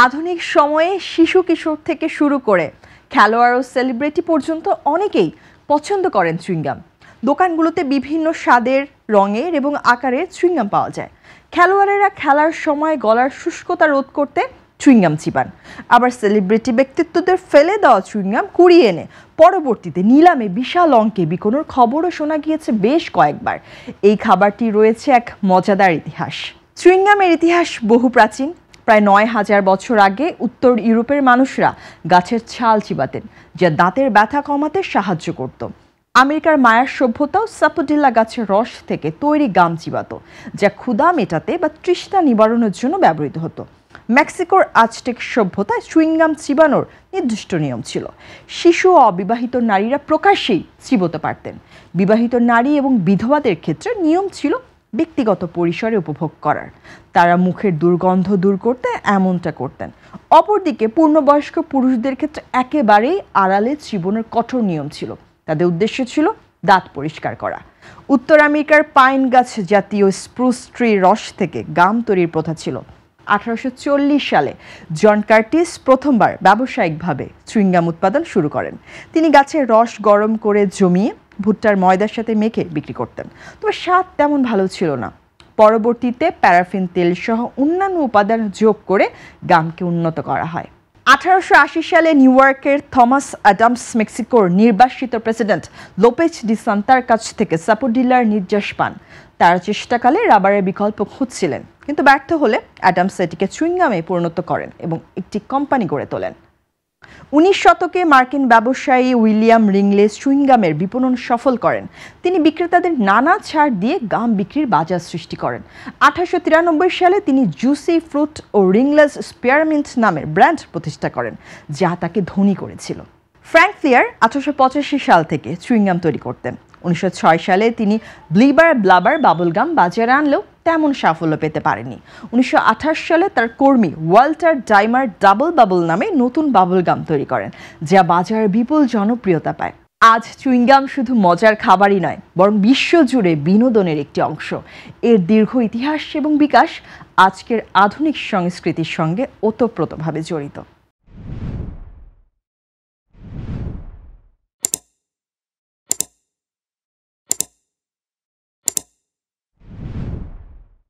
আধুনিক সময়ে শিশু কিশোর থেকে শুরু করে খেলোয়াড় ও সেলিব্রিটি পর্যন্ত অনেকেই পছন্দ করেন চুইংগাম। দোকানগুলোতে বিভিন্ন স্বাদের, রঙের এবং আকারের চুইংগাম পাওয়া যায়। খেলোয়াড়েরা খেলার সময় গলার শুষ্কতা রোধ করতে চুইংগাম চিবান, আবার সেলিব্রিটি ব্যক্তিত্বদের ফেলে দেওয়া চুইংগাম কুড়িয়ে এনে পরবর্তীতে নিলামে বিশাল অঙ্কে বিকোনোর খবরও শোনা গিয়েছে বেশ কয়েকবার। এই খাবারটি রয়েছে এক মজাদার ইতিহাস। চুইংগামের ইতিহাস বহু প্রাচীন। প্রায় ৯,০০০ বছর আগে উত্তর ইউরোপের মানুষরা গাছের ছাল চিবাতেন, যা দাঁতের ব্যথা কমাতে সাহায্য করত। আমেরিকার মায়ার সভ্যতাও সাপোডিল্লা গাছের রস থেকে তৈরি গাম চিবাত, যা ক্ষুধা মেটাতে বা তৃষ্ণা নিবারণের জন্য ব্যবহৃত হতো। মেক্সিকোর আজটেক সভ্যতায় চুইংগাম চিবানোর নির্দিষ্ট নিয়ম ছিল। শিশু ও অবিবাহিত নারীরা প্রকাশ্যেই চিবোতে পারতেন। বিবাহিত নারী এবং বিধবাদের ক্ষেত্রে নিয়ম ছিল ব্যক্তিগত পরিসরে উপভোগ করার। তারা মুখের দুর্গন্ধ দূর করতে এমনটা করতেন। অপরদিকে পূর্ণবয়স্ক পুরুষদের ক্ষেত্রে একেবারেই আড়ালে চিবানোর কঠোর নিয়ম ছিল। তাদের উদ্দেশ্য ছিল দাঁত পরিষ্কার করা। উত্তর আমেরিকার পাইন গাছ জাতীয় স্প্রুস ট্রির রস থেকে গাম তৈরির প্রথা ছিল। 1840 সালে জন কার্টিস প্রথমবার ব্যবসায়িকভাবে চুইংগাম উৎপাদন শুরু করেন। তিনি গাছের রস গরম করে জমিয়ে ভুট্টার ময়দার সাথে মেখে বিক্রি করতেন, তবে স্বাদ তেমন ভালো ছিল না। পরবর্তীতে প্যারাফিন তেল সহ অন্যান্য উপাদান যোগ করে গামকে উন্নত করা হয়। 1880 সালে নিউ ইয়র্কের থমাস অ্যাডামস মেক্সিকোর নির্বাসিত প্রেসিডেন্ট লোপেজ ডি সান্তার কাছ থেকে সাপোডিল্লার নির্যাস পান। তারা চেষ্টাকালে রাবারের বিকল্প খুঁজছিলেন, কিন্তু ব্যর্থ হলে অ্যাডামস এটিকে চুইংগামে পরিণত করেন এবং একটি কোম্পানি গড়ে তোলেন। 19 শতকে মার্কিন ব্যবসায়ী উইলিয়াম রিংলে চুইংগামের বিপণন সফল করেন। তিনি বিক্রেতাদের নানা ছাড় দিয়ে গাম বিক্রির বাজার সৃষ্টি করেন। 1893 সালে তিনি জুসি ফ্রুট ও রিংলেস স্পিয়ারমিন্ট নামের ব্র্যান্ড প্রতিষ্ঠা করেন, যা তাকে ধনী করেছিল। ফ্র্যাঙ্ক ফ্লিয়ার 1885 সাল থেকে চুইংগাম তৈরি করতেন। 1906 সালে তিনি ব্লিবার ব্লাবার বাবলগাম বাজারে আনলেও তেমন সাফল্য পেতে পারেনি। 1928 সালে তার কর্মী ওয়াল্টার ডাইমার ডাবল বাবল নামে নতুন বাবলগাম তৈরি করেন, যা বাজারে বিপুল জনপ্রিয়তা পায়। আজ চুইংগাম শুধু মজার খাবারই নয়, বরং বিশ্বজুড়ে বিনোদনের একটি অংশ। এর দীর্ঘ ইতিহাস এবং বিকাশ আজকের আধুনিক সংস্কৃতির সঙ্গে ওতপ্রোতভাবে জড়িত।